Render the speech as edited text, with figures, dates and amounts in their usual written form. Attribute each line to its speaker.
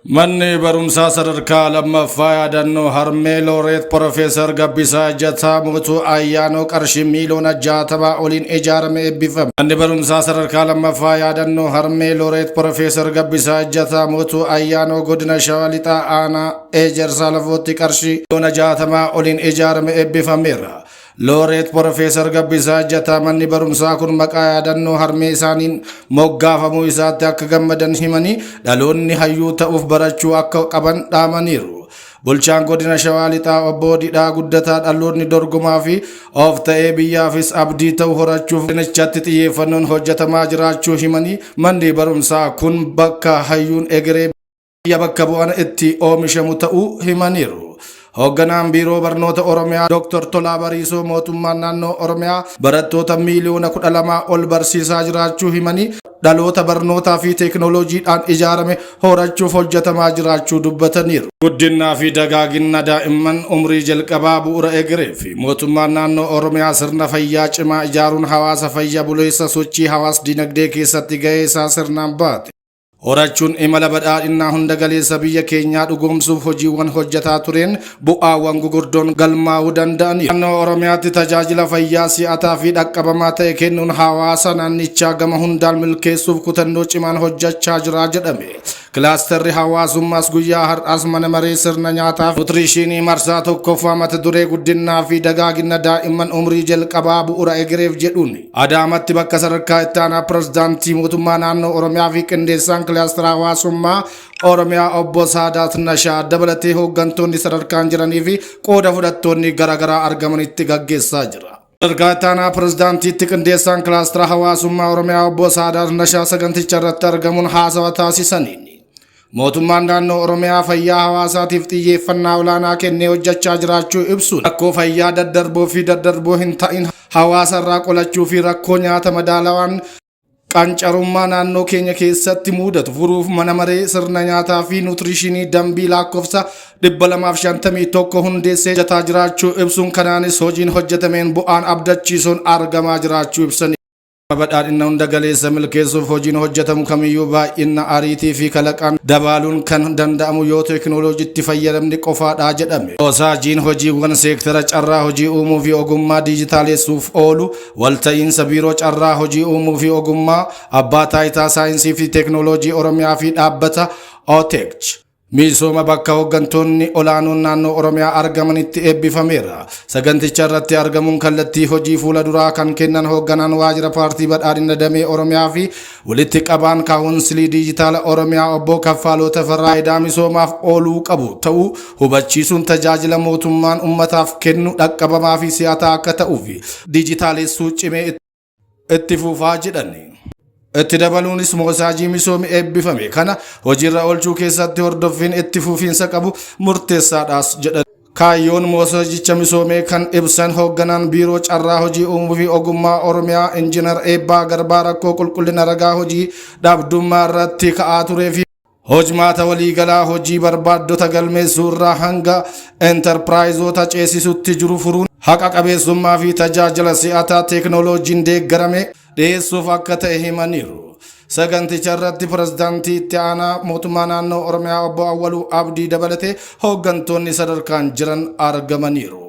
Speaker 1: Manni barumsaa sadarkaa lammaffaa yaadannoo harmee looreet Profeesar Gabbisaa Ejjataa Mootuu Ayyaanoo qarshii miiliyoona 60 oliin ijaarame eebbifame. Manni barumsaa sadarkaa lammaffaa yaadannoo harmee looreet Profeesar Gabbisaa Ejjataa Mootuu Ayyaanoo godina Shawaa Lixaa Aanaa Ejersaa Lafootti qarshii miiliyoona 60 oliin ijaarame eebbifameera. Looreet Profeesar Gabbisaa Ejjataa manni barumsaa kun maqaa yaadannoo harmee isaaniin moggaafamuu isaatti akka gammadan himanii dhaloonni hayyuu ta'uuf barachuu akka qaban dhaamaniiru. Bulchaan godina Shawaa Lixaa obbo Didhaa Guddataa dhaloonni dorgomaa fi of ta'ee biyyaafis abdii ta'u horachuuf godinichatti xiyyeeffannoon hojjetamaa jiraachuu himanii manni barumsaa kun bakka hayyuun egeree biyya bakka bu'an itti oomishamu ta'uu himaniiru. Hoogganaan biiroo barnoota Oromiyaa Dr. Tolaa Bariisoo mootummaan naannoo Oromiyaa barattoota miiliyoona 12 ol barsiisaa jiraachuu himanii dhaloota barnootaa fi teeknooloojiidhaan ijaarame horachuuf hojjetamaa jiraachuu dubbataniiru. Guddinaa fi dagaagina daa'imman umrii jalqabaa bu'uura egeree fi mootummaan naannoo Oromiyaa sirna fayyaa cimaa ijaaruun hawaasa fayya buleessa sochii hawaas dinagdee keessatti gahee isaa sirnaan baate. Horachuun imala badhaadhinaa hunda galeessa biyya keenyaa dhugoomsuuf hojiiwwan hojjetaa tureen bu'aawwan gugurdoon galmaa'uu danda'aniiru. Naannoo Oromiyaatti tajaajila fayyaa si'ataa fi dhaqqabamaa ta'e kennuun hawaasa naannichaa gama hundaan milkeessuuf kutannoo cimaan hojjechaa jira jedhame. Kilaasterri hawaasummaas guyyaa har'aas mana maree sirna nyaataa fi nuutirishinii marsaa tokkoffaa mata duree guddinaa fi dagaagina daa'imman umrii jalqabaa bu'uura egereef jedhuun Adaamatti bakka sadarkaa itti aanaa pirezidaantii mootummaa naannoo Oromiyaa fi qindeessaan kilaastera hawaasummaa Oromiyaa obbo Saadaat Nashaa dabalatee hooggantoonni sadarkaan jiranii fi qooda fudhattoonni garaagaraa argamanitti gaggeessaa jira. Sadarkaa itti aanaa pirezidaantiitti qindeessaan kilaastera hawaasummaa Oromiyaa obbo Saadaat Nashaa saganticha irratti argamuun haasawa taasisaniin mootummaan naannoo Oromiyaa fayyaa hawaasaatiif xiyyeeffannaa olaanaa kennee hojjechaa jiraachuu ibsuun rakkoo fayyaa daddarboo fi daddarboo hin ta'in hawaasa irraa qolachuu fi rakkoo nyaata madaalawaan qancarummaa naannoo keenya keessatti mudatu furuuf mana maree sirna nyaataa fi nuutirishinii dambii lakkoofsa 251 hundeessee hojjetaa jiraachuu ibsuun kanaanis hojiin hojjetameen bu'aan abdachiisuun argamaa jiraachuu ibsanii badhaadhina hunda galeessa milkeessuuf hojiin hojjetamu kamiyyuu baay'ina ariitii fi kalaqaan dabaluun kan danda'amu yoo teeknooloojiitti fayyadamni qofaadha jedhame. Hojii hojiiwwan seektara carraa hojii uumuu fi ogummaa diijitaaleessuuf oolu walta'iinsa biiroo carraa hojii uumuu fi ogummaa abbaa taayitaa saayinsii fi teeknooloojii Oromiyaa fi dhaabbata OTECH. Misooma bakka hooggantoonni olaanoon naannoo Oromiyaa argamanitti eebbifameera. Saganticha irratti argamuun kallattii hojii fuula duraa kan kennan hoogganaan waajjira paartii badhaadhina damee Oromiyaa fi walitti qabaan kaawunsilii diijitaala Oromiyaa obbo Kaffaaloo Tafarraa faayidaa misoomaaf ooluu qabu ta'uu hubachiisuun tajaajila mootummaan ummataaf kennu dhaqqabamaa fi si'ataa akka ta'uu fi diijitaalessuu cimee itti fufaa jedhani. Itti dabaluunis moosaajii misoomii eebbifame kana hojiirra oolchuu keessatti hordoffiin itti fufiinsa qabu murteessaadhaas jedhan. Kaayyoon moosaajicha misoomee kan ibsan hoogganaan biiroo carraa hojii uumuu fi ogummaa Oromiyaa Injiinar Eebbaa Garbaa rakkoo qulqullina ragaa hojii dhabdummaa irratti ka'aa turee fi hojmaata waliigalaa hojii barbaaddota galmeessuu irraa hanga enterpiraayizoota ceesisutti jiru furuun haqa qabeessummaa fi tajaajila si'ataa teeknooloojiin deeggarame dhiyeessuuf akka ta'e himaniiru. Saganticha irratti pirezidaantii itti aanaa mootummaa naannoo Oromiyaa obbo Awwaluu Abdii dabalatee hooggantoonni sadarkaan jiran argamaniiru.